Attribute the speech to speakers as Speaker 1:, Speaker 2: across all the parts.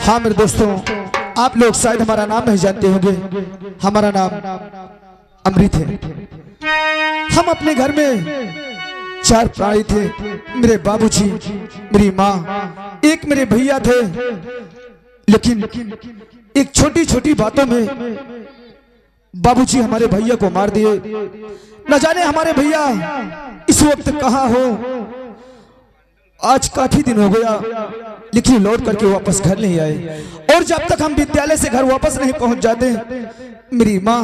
Speaker 1: हाँ मेरे दोस्तों, आप लोग शायद हमारा नाम नहीं जानते होंगे। हमारा नाम अमृत है। हम अपने घर में 4 प्राणी थे। मेरे बाबूजी, मेरी माँ, एक मेरे भैया थे। लेकिन एक छोटी छोटी बातों में बाबूजी हमारे भैया को मार दिए। न जाने हमारे भैया इस वक्त कहाँ हो। आज काफी दिन हो गया, लेकिन लौट करके वापस घर नहीं आए। और जब तक हम विद्यालय से घर वापस नहीं पहुंच जाते, मेरी माँ,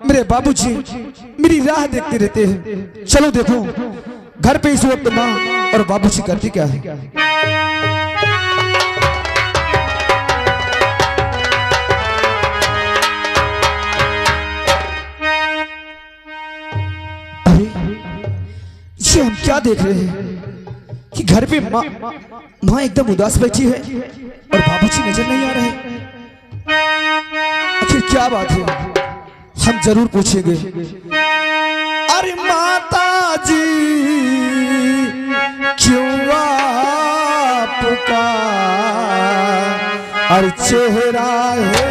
Speaker 1: मेरे बाबूजी मेरी राह देखते रहते हैं। चलो देखो घर पे इस वक्त माँ और बाबूजी करती क्या है। अरे ये हम क्या देख रहे हैं कि घर पे माँ एकदम उदास बैठी है और बाबूजी नजर नहीं आ रहे। आखिर क्या बात है, हम जरूर पूछेंगे। अरे माता जी क्यों आपका अरे चेहरा है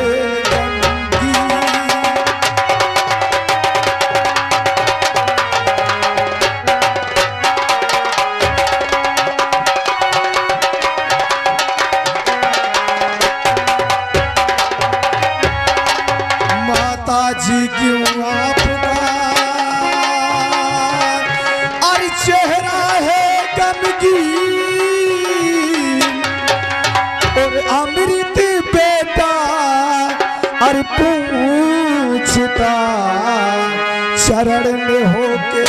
Speaker 1: जी क्यों आपका और चेहरा है गमगीन। और अमृत बेटा और पूछता शरण में होके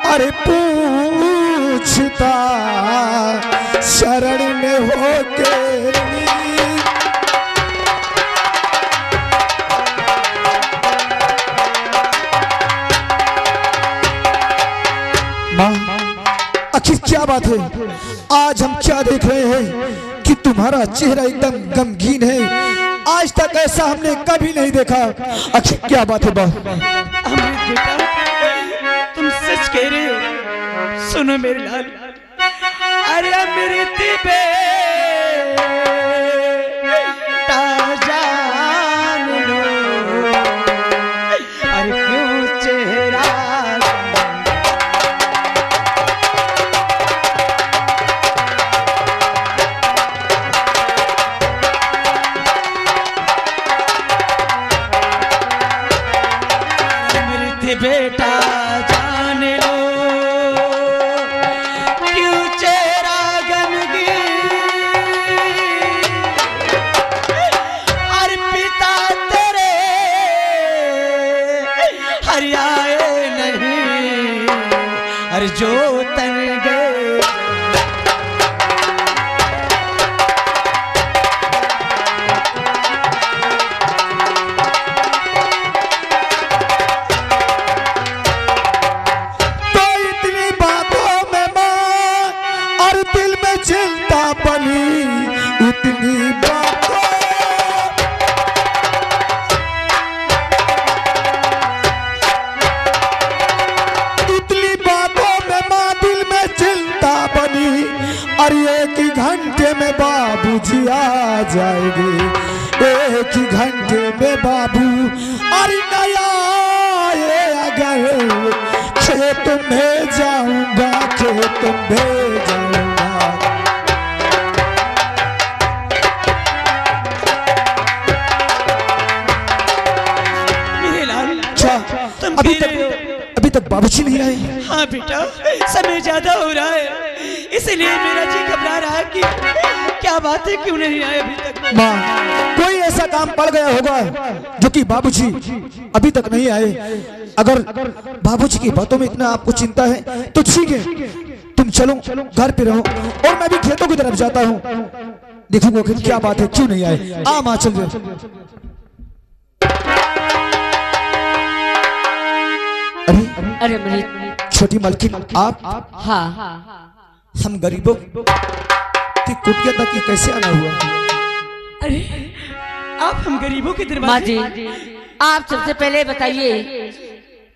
Speaker 1: अरे पूछता शरण में होके माँ, आखिर क्या बात है। आज हम क्या देख रहे हैं कि तुम्हारा चेहरा एकदम गमगीन है। आज तक ऐसा हमने कभी नहीं देखा। आखिर क्या बात है बा?
Speaker 2: तुम सच कह रहे हो। सुनो मेरे लाल, अरे अमृत बेटा जान लो, अरे क्यों चेहरा अमृत बेटा जान लो, क्यों चेहरा गमगीन। अरे पिता तेरे हरियाए नहीं, अरे जो तन गए
Speaker 1: चिंता बनी इतनी बातों। इतनी बातों में माँ दिल में चिंता बनी। अरे एक ही घंटे में बाबूजी आ जाएंगे, एक ही घंटे में बाबू अरे नया आए। अगर खेत में जाऊंगा, खेत में जाऊंगा। अभी तक बाबूजी नहीं आए।
Speaker 2: हाँ बेटा, समय ज्यादा हो रहा है, इसलिए मेरा जी घबरा रहा है कि क्या बात है, क्यों नहीं आए अभी तक।
Speaker 1: माँ, कोई ऐसा काम पड़ गया होगा जो कि बाबूजी अभी तक नहीं आए। अगर बाबूजी की बातों में इतना आपको चिंता है तो ठीक है, तुम चलो घर पे रहो और मैं भी खेतों की तरफ जाता हूँ। देखूंगा कि क्या बात है, क्यों नहीं आए। आ माँ चल जाओ।
Speaker 3: अरे मेरी
Speaker 1: छोटी मलकिन, आप?
Speaker 3: हाँ,
Speaker 1: हम गरीबों की कुटिया तक ही कैसे आना हुआ?
Speaker 2: अरे आप हम गरीबों के
Speaker 3: माँ
Speaker 2: दरवाजे।
Speaker 3: जी, आप सबसे पहले बताइए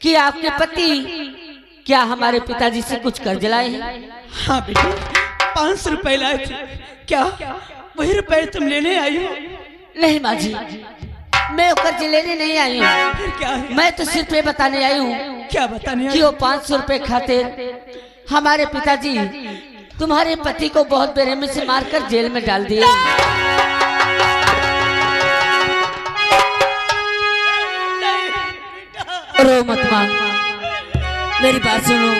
Speaker 3: कि आपके पति क्या हमारे पिताजी से कुछ कर्ज लाए हैं?
Speaker 2: हाँ बेटे, 500 रुपए लाए थे। क्या वही रुपए तुम लेने आई हो?
Speaker 3: नहीं माँ जी, मैं कर्ज लेने नहीं आई हूँ।
Speaker 2: फिर क्या है?
Speaker 3: मैं तो सिर्फ ये बताने आई हूँ
Speaker 2: क्या बताने आई?
Speaker 3: कि वो 500 रुपए खातिर हमारे पिताजी तुम्हारे पति को बहुत बेरहमी से मारकर जेल में डाल दिए। रो मत माँ, मेरी बात सुनो।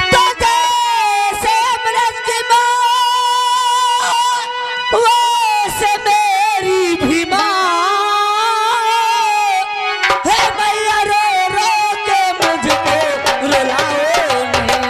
Speaker 3: तो जैसे अमृत की माँ, वैसे मेरी भी माँ है। मैया रो रो के मुझको रुलाओ नहीं।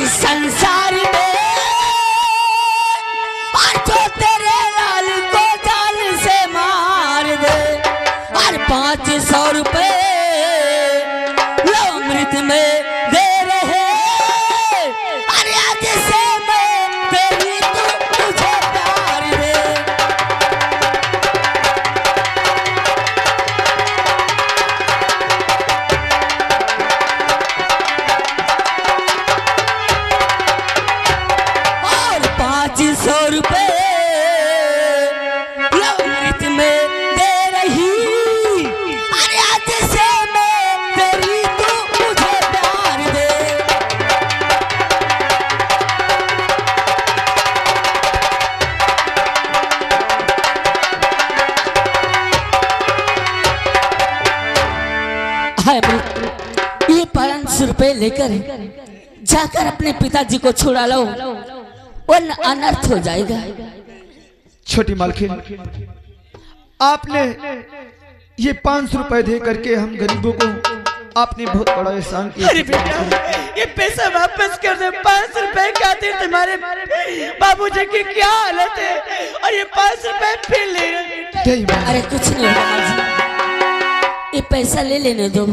Speaker 3: संसार में जो तेरे लाल को जाल से मार दे, और 500 रुपए लो अमृत में दे रहे। अरे आज से मैं तेरी तुझे प्यार दे। और 500 रुपए अमृत में दे रही। अरे आज से मैं तेरी तुझे प्यार दे। हाय अमृत, ये 500 रुपए लेकर जाकर अपने पिताजी को छुड़ा लो, वरना अनर्थ हो जाएगा।
Speaker 1: छोटी मालकिन, आपने ये 500 रुपए दे करके हम गरीबों को आपने बहुत बड़ा एहसान किया।
Speaker 2: अरे बेटा, ये पैसा वापस कर दे। 500 रुपए खातिर तुम्हारे बाबूजी की क्या हालत है, और ये 500 रुपए फिर ले रहे।
Speaker 1: नहीं माँ,
Speaker 3: अरे कुछ नहीं होगा माँ जी, ये पैसा ले लेने दो।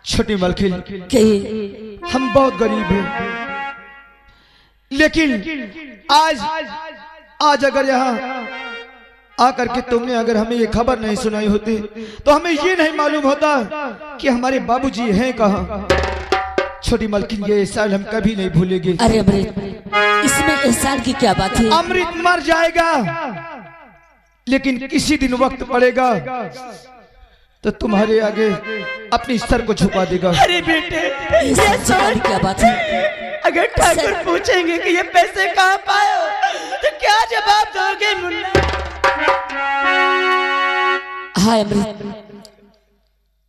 Speaker 1: छोटी मालकिन,
Speaker 3: कहिए।
Speaker 1: हम बहुत गरीब हैं, लेकिन आज अगर यहाँ आकर के तुमने अगर हमें ये खबर नहीं सुनाई होती तो हमें ये नहीं मालूम होता कि हमारे बाबूजी हैं कहाँ। छोटी मालकिन, ये एहसान हम कभी नहीं भूलेंगे।
Speaker 3: अरे अमृत, इसमें एहसान की क्या बात है?
Speaker 1: अमृत मर जाएगा, लेकिन किसी दिन वक्त पड़ेगा तो तुम्हारे आगे अपनी सर को झुका देगा।
Speaker 2: अरे बेटे,
Speaker 3: ये सब क्या बात है?
Speaker 2: अगर ठाकुर पूछेंगे कि ये पैसे कहाँ पाए हो, तो क्या जवाब दोगे मुन्ना?
Speaker 3: हाय अमृत,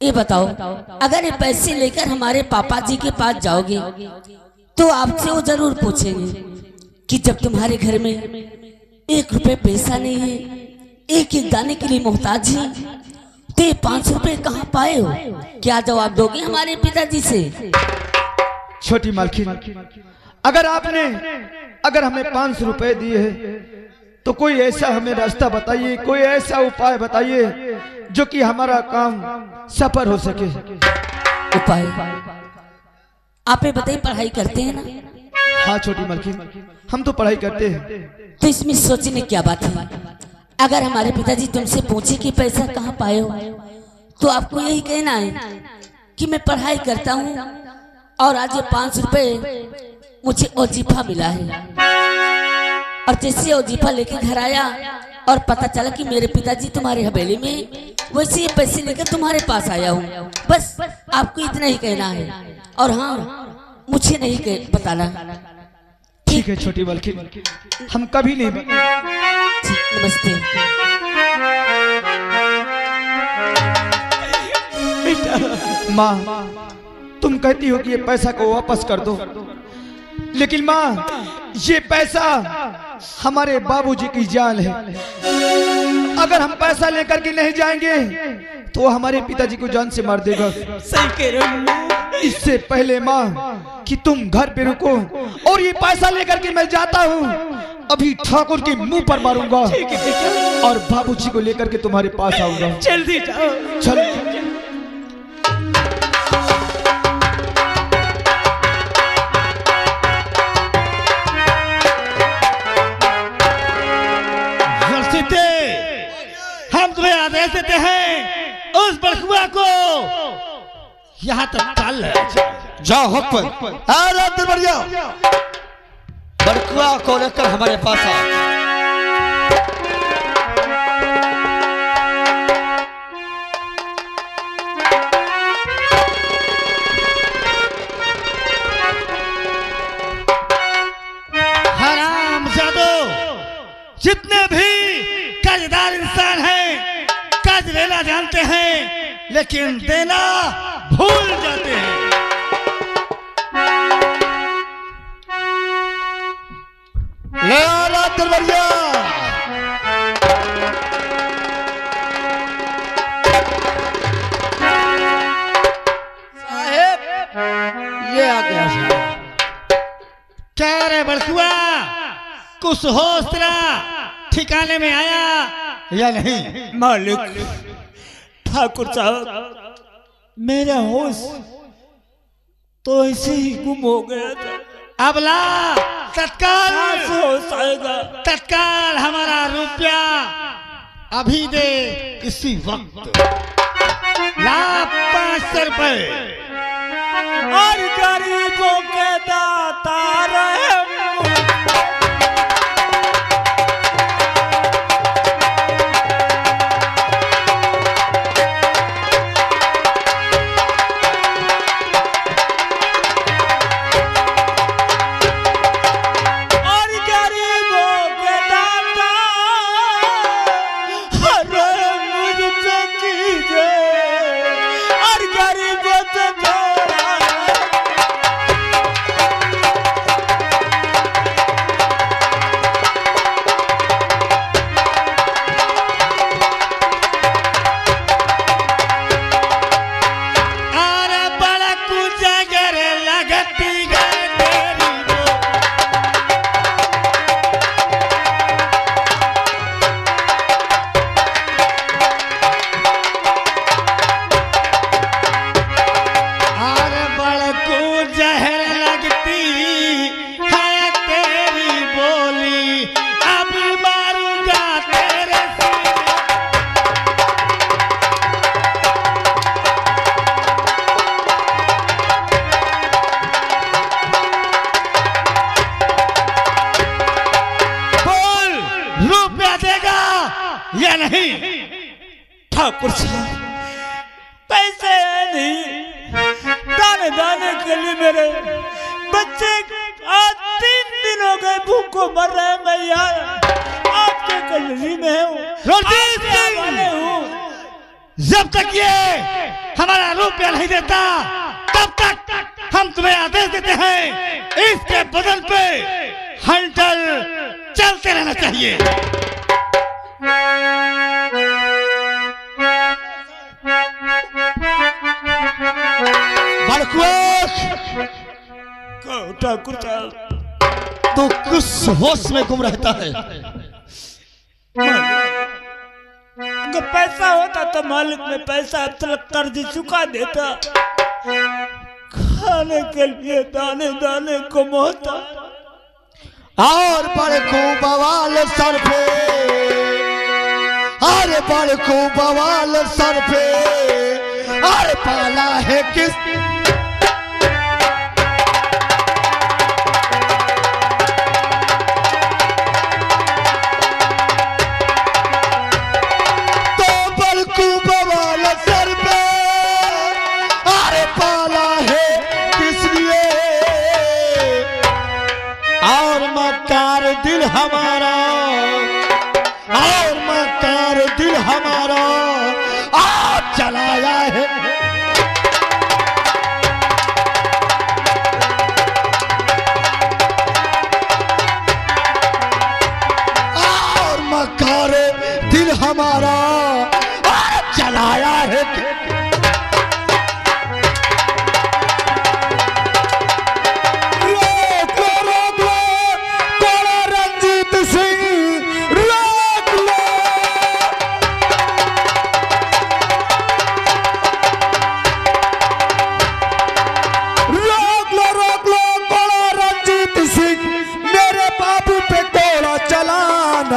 Speaker 3: ये बताओ, अगर ये पैसे लेकर हमारे पापा जी के पास जाओगे तो आपसे वो जरूर पूछेंगे कि जब तुम्हारे घर में 1 रुपए पैसा नहीं है, एक दाने के लिए मोहताज है, तो 500 रुपए कहाँ पाए हो? क्या जवाब दोगे हमारे पिताजी से?
Speaker 1: छोटी मालकिन, अगर हमें 500 रुपए दिए हैं तो कोई ऐसा हमें रास्ता बताइए, कोई ऐसा उपाय बताइए जो कि हमारा काम सफल हो सके।
Speaker 3: उपाय आप बताइए, पढ़ाई करते हैं ना?
Speaker 1: हाँ छोटी मालकिन, हम तो पढ़ाई करते हैं।
Speaker 3: तो इसमें सोचने क्या बात है? अगर हमारे पिताजी तुमसे पूछे कि पैसा कहाँ पाए हो, तो आपको यही कहना है कि मैं पढ़ाई करता हूँ और आज ये 500 रुपए मुझे वजीफा मिला है। और जैसे वजीफा लेके घर आया और पता चला कि मेरे पिताजी तुम्हारे हवेली में, वैसे ये पैसे लेकर तुम्हारे पास आया हूँ। बस आपको इतना ही कहना है, और हाँ, मुझे नहीं बताना।
Speaker 1: ठीक है छोटी मालकिन, हम कभी नहीं।
Speaker 3: नमस्ते।
Speaker 1: माँ, तुम कहती हो कि ये पैसा को वापस कर दो, लेकिन माँ ये पैसा हमारे बाबूजी की जान है। अगर हम पैसा लेकर के नहीं जाएंगे तो हमारे पिताजी को जान से मार देगा।
Speaker 2: सही कह रहे हो।
Speaker 1: इससे पहले माँ कि तुम घर पे रुको और ये पैसा लेकर के मैं जाता हूँ, अभी ठाकुर के मुंह पर मारूंगा।
Speaker 2: ठीक है बेटा।
Speaker 1: और बाबूजी को लेकर के तुम्हारे पास आऊंगा।
Speaker 2: जल्दी जाओ।
Speaker 1: चल।
Speaker 4: हम तुम्हें आदेश देते हैं उस बड़कुआ को यहाँ तक डाल ले
Speaker 5: जाओ हुक्म। अरे दरबारिया, बड़कुआ को लेकर हमारे पास आ।
Speaker 4: हरामजादो, जितने भी कर्जदार इंसान हैं, कर्ज लेना जानते हैं लेकिन देना भूल जाते हैं।
Speaker 5: ले आ रहा दरबारिया।
Speaker 2: साहेब, ये आ गया साहब।
Speaker 4: क्या रे बड़कुआ, कुछ होश तेरा ठिकाने में आया या नहीं?
Speaker 2: मालिक, ठाकुर साहब, मेरा होश तो ऐसे ही गुम हो गया था।
Speaker 4: अब ला तत्काल
Speaker 2: होश आएगा।
Speaker 4: तत्काल हमारा रुपया अभी दे, इसी वक्त ला 500 रुपए।
Speaker 2: और गरीबों के दाता रहे।
Speaker 4: या नहीं?
Speaker 2: ठाकुर साहब, पैसे नहीं, दाने दाने के लिए मेरे बच्चे आज 3 दिन हो गए भूख को मर रहे हैं। मैं यहाँ आपके कचहरी में हूँ,
Speaker 4: जब तक ये हमारा रुपया नहीं देता तब तक हम तुम्हें आदेश देते हैं, इसके बदल पे हंटर चलते रहना चाहिए।
Speaker 2: ठाकुर साहब,
Speaker 5: तो किस होश में गुम रहता है?
Speaker 2: अगर पैसा होता तो मालिक में पैसा अब तक कर्ज चुका देता, खाने के लिए दाने दाने को मोहता।
Speaker 5: और बड़ को बवाल सर पे, अरे बड़ को बवाल सर पे, अरे पाला है किस हमारा, और मकार दिल हमारा आज चलाया है। और मकार दिल हमारा आज चलाया है।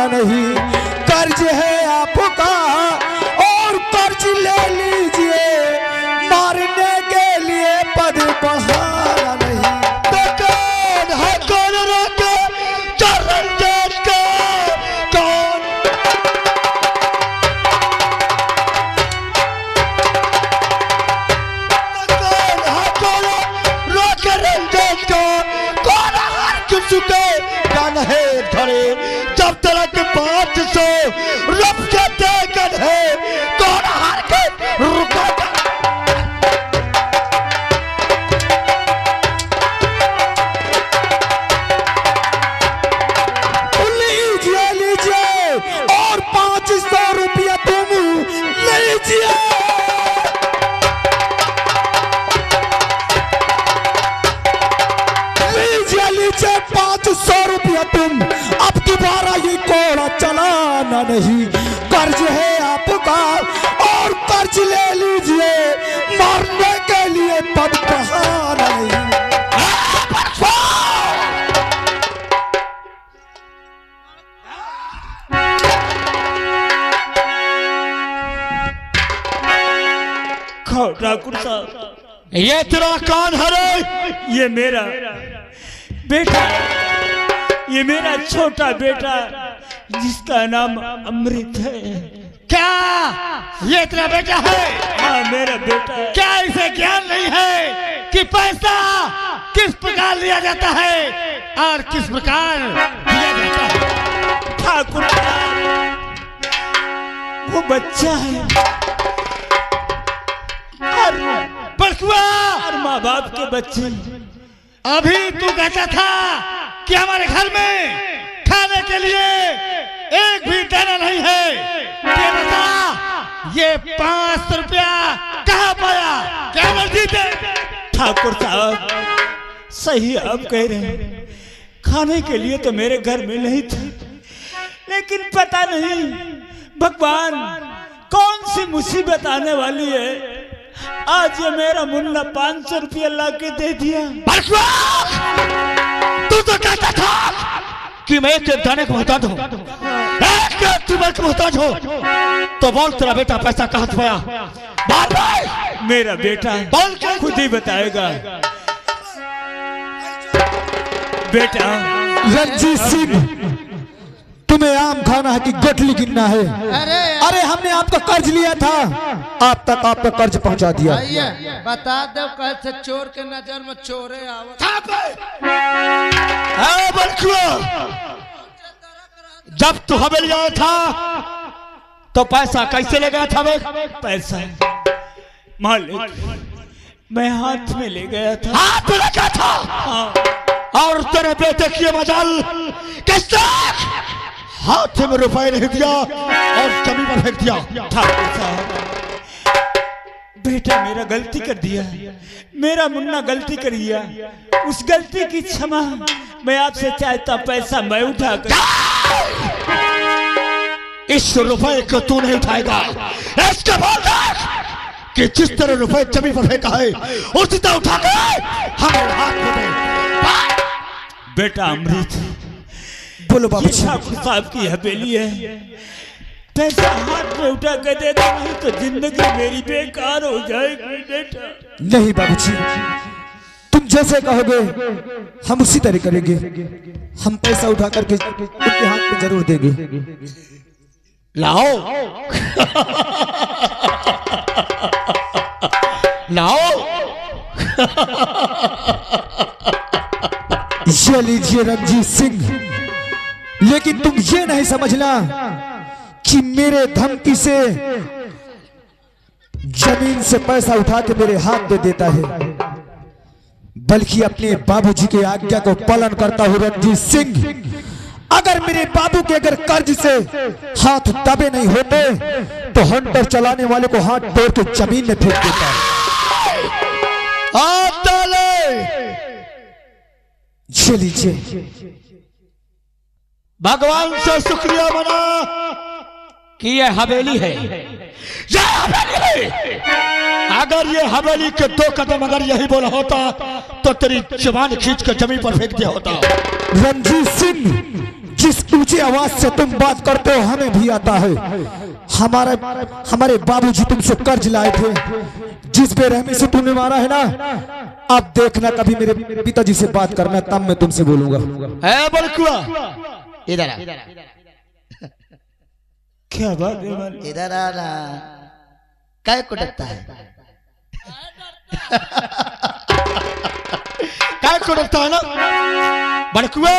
Speaker 1: नहीं कर्ज है आपका और कर्ज ले लीजिए, मारने के लिए पद बढ़ाना नहीं।
Speaker 5: तो कौन है कौन रोके चरण देश का, कौन है कौन रोके रंजेश का, कौन हर किसी के गन है धरे जब तक 500 रुपये देकर है, कौन हार के रुकेगा?
Speaker 1: लीजिए लीजिए और 500 रुपया तुम लीजिए। लीजिए लीजिए 500 रुपया तुम, अब दोबारा ये कोड़ा चलाना नहीं। कर्ज है आपका और कर्ज ले लीजिए, मारने के लिए पद बढ़ाना नहीं।
Speaker 2: ठाकुर साहब,
Speaker 5: ये तेरा कौन है रे?
Speaker 2: ये मेरा बेटा, ये मेरा छोटा बेटा जिसका नाम अमृत है।
Speaker 4: क्या ये तेरा बेटा है?
Speaker 2: हाँ मेरा बेटा है।
Speaker 4: क्या इसे ज्ञान नहीं है कि पैसा किस प्रकार लिया जाता है और किस प्रकार दिया जाता है?
Speaker 2: ठाकुर साहब, वो बच्चा है और माँ बाप के बच्चे।
Speaker 4: अभी तू कहता था कि हमारे घर में खाने के लिए एक भी दाना नहीं है। ये बता, ये 500 रुपया कहाँ पाया? क्या मर्जी थे?
Speaker 2: ठाकुर साहब, सही आप कह रहे हैं, खाने के लिए तो मेरे घर में नहीं था, लेकिन पता नहीं भगवान कौन सी मुसीबत आने वाली है, आज ये मेरा मुन्ना 500 रुपया ला के दे दिया।
Speaker 5: तू तो कहता था कि मैं एक दाने को मोहताज हूँ, एक मोहताज हो, तो बोल तेरा बेटा पैसा कहाँ से पाया?
Speaker 2: मेरा बेटा खुद ही बताएगा। बेटा
Speaker 1: रणजीत सिंह, तुम्हें आम खाना है कि गठली गिनना है? अरे हमने आपका कर्ज लिया था, आप तक आपका कर्ज पहुंचा दिया।
Speaker 6: बता दो कैसे चोर के नजर में चोरे आवत।
Speaker 5: जब तू हमें लिया था तो पैसा कैसे ले गया था?
Speaker 2: पैसा मालिक मैं हाथ में ले गया था।
Speaker 5: हाथ में लगा था? हाँ। और तेरे बेटे की मजाल किसने हाथ में रुपए नहीं दिया और जमीन पर फेंक दिया?
Speaker 2: ठाकुर साहब, बेटा मेरा गलती कर दिया, मेरा मुन्ना गलती कर दिया, उस गलती की क्षमा मैं आपसे चाहता, पैसा मैं उठा कर।
Speaker 5: इस रुपए को तू नहीं उठाएगा, इसके बाद कि जिस तरह रुपए जमीन पर फेंका है उसी तरह उठा के हमारे हाथ में दे।
Speaker 2: बेटा अमृत,
Speaker 1: बोलो बाबू जी।
Speaker 2: ठाकुर साहब की हवेली है, पैसा हाथ में उठा के दे दो, नहीं तो जिंदगी मेरी बेकार हो जाएगी बेटा।
Speaker 1: नहीं बाबूजी, तुम जैसे कहोगे हम उसी तरह करेंगे। हम पैसा उठा करके उनके हाथ में जरूर देंगे।
Speaker 5: लाओ लाओ
Speaker 1: ये लीजिए रणजीत सिंह, लेकिन तुम ये नहीं समझना कि मेरे धमकी से जमीन से पैसा उठा के मेरे हाथ में देता है, बल्कि अपने बाबूजी के आज्ञा को पालन करता हूं रणजीत सिंह। अगर मेरे बाबू के अगर कर्ज से हाथ दबे नहीं होते तो हंटर चलाने वाले को हाथ तोड़ के जमीन में फेंक देता है। ये लीजिए,
Speaker 5: भगवान से शुक्रिया मना कि ये हवेली है, ये हवेली है। अगर ये हवेली के 2 कदम अगर यही बोला होता तो तेरी जवान खींच कर जमीन पर फेंक दिया होता।
Speaker 1: रणजीत सिंह, जिस ऊंची आवाज से तुम बात करते हो हमें भी आता है। हमारे बाबूजी तुमसे कर्ज लाए थे, जिस बेरहमी से तुमने मारा है ना, अब देखना कभी मेरे पिताजी से बात करना, तब मैं तुमसे बोलूंगा।
Speaker 5: है बलकुआ, इधर आ।
Speaker 2: क्या बात है,
Speaker 5: इधर आ ना, काय को डरता है? काय को डरता है ना बड़कुआ?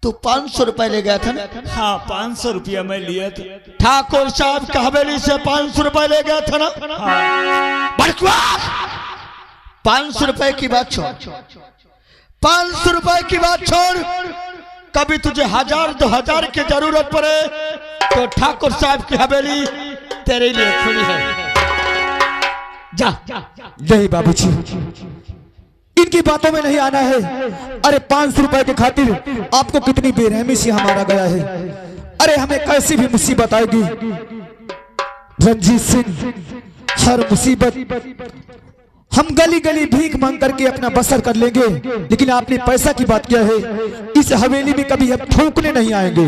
Speaker 5: तू 500 रुपए ले गया था ना?
Speaker 2: हाँ 500 रुपया मैं लिया था।
Speaker 5: ठाकुर साहब की हवेली से 500 रुपए ले गया था ना?
Speaker 2: हाँ।
Speaker 5: बड़कुआ 500 रुपए की बात छोड़, 500 रुपए की बात छोड़, कभी तुझे 1000 2000 की जरूरत पड़े तो ठाकुर साहब की हवेली तेरे लिए खुली है। जा।
Speaker 1: नहीं बाबूजी, इनकी बातों में नहीं आना है। अरे 500 रुपए के खातिर आपको कितनी बेरहमी से हमारा गया है। अरे हमें कैसी भी मुसीबत आएगी रणजीत सिंह, हर मुसीबत हम गली गली भीख मांग करके अपना बसर कर लेंगे, लेकिन आपने पैसा की बात किया है, इस हवेली में कभी हम थूकने नहीं आएंगे।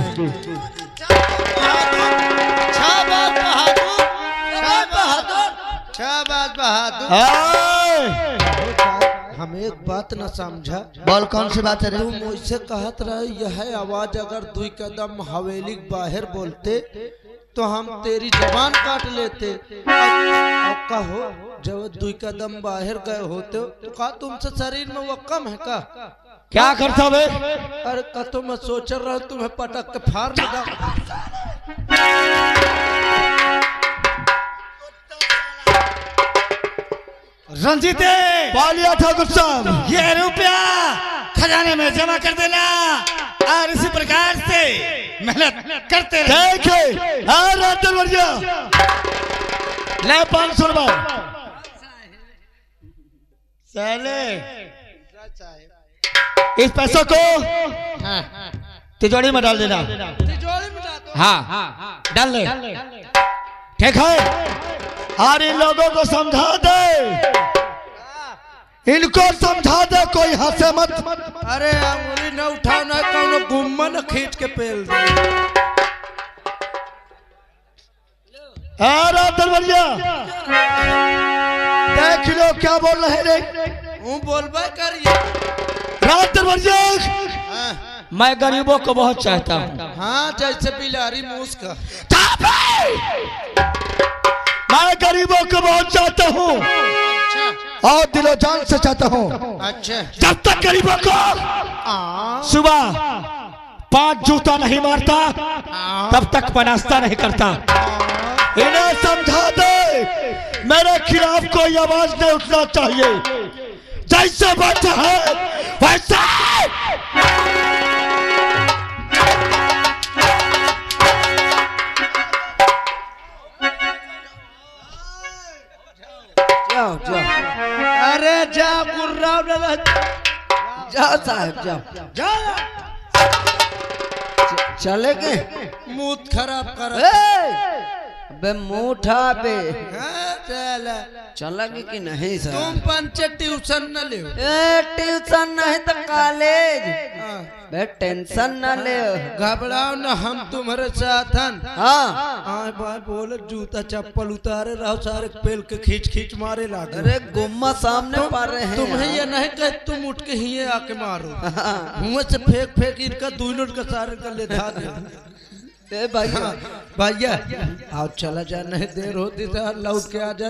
Speaker 6: हम एक बात न समझा।
Speaker 5: बोल, कौन सी बात है रे?
Speaker 6: तुम मुझसे कहत रहे यह आवाज अगर 2 कदम हवेली बाहर बोलते तो हम तेरी जबान काट लेते। अब कहो जब 2 कदम बाहर गए होते तो का तुमसे शरीर में वो कम है का?
Speaker 5: क्या करता बे?
Speaker 6: अरे का तो मैं सोच रहा हूँ तुम्हें पटक के फाड़ देगा।
Speaker 4: रंजीत
Speaker 5: बालिया ठाकुर साहब,
Speaker 4: ये रुपया खजाने में जमा कर देना और इसी प्रकार से मेहनत करते रहे।
Speaker 5: देखे ले 500 रुपए साले, इस पैसों को तिजोरी में डाल देना।
Speaker 6: तिजोरी में डाल दो।
Speaker 5: हाँ डाल ले, ठीक है। और इन लोगों को समझा दे, इनको समझा दे, कोई हंसे मत।
Speaker 6: अरे अंगुली न उठाओ, न कौनो गुम्मा न खींच के पेल दे।
Speaker 5: दरवरिया देख लो क्या बोल रहे रे।
Speaker 6: बोलबा करिए।
Speaker 5: रात दरवरिया, मैं गरीबों को बहुत चाहता हूँ।
Speaker 6: हाँ जैसे बिलारी मूस का।
Speaker 5: मैं गरीबों को बहुत चाहता हूँ और दिलो जान से चाहता हूँ।
Speaker 6: अच्छा।
Speaker 5: जब तक गरीबों को सुबह 5 जूता नहीं मारता तब तक मैं नाश्ता नहीं करता। इन्हें समझा दे, मेरे खिलाफ कोई आवाज नहीं उठना चाहिए। जैसे बच्चा है वैसा।
Speaker 7: जाओ जाओ।
Speaker 6: अरे जा गुर्राव दादा,
Speaker 7: जाओ साहब जाओ।
Speaker 6: जा।
Speaker 7: चले गए।
Speaker 6: मूड खराब कर।
Speaker 7: बे मुठा बे
Speaker 6: चल
Speaker 7: चलेगी कि नहीं सर?
Speaker 6: तुम पंच ट्यूशन न ले।
Speaker 7: ट्यूशन नहीं तो कॉलेज। बे टेंशन न ले।
Speaker 6: घबराओ न, हम तुम्हारे साथ हैं।
Speaker 7: हाँ
Speaker 6: भाई बोले जूता चप्पल उतारे रहो, सारे पेल के खींच खींच मारे लागे।
Speaker 7: अरे गुम्मा सामने पा रहे हैं।
Speaker 6: तुम्हें ये नहीं कह तुम उठ के ही आके मारो। मुँह से फेंक फेंक इनका दूनों का सारे का ले धा दे।
Speaker 7: भाई
Speaker 6: भैया आओ चला जा, नहीं देर होती तो लौट के आ जा।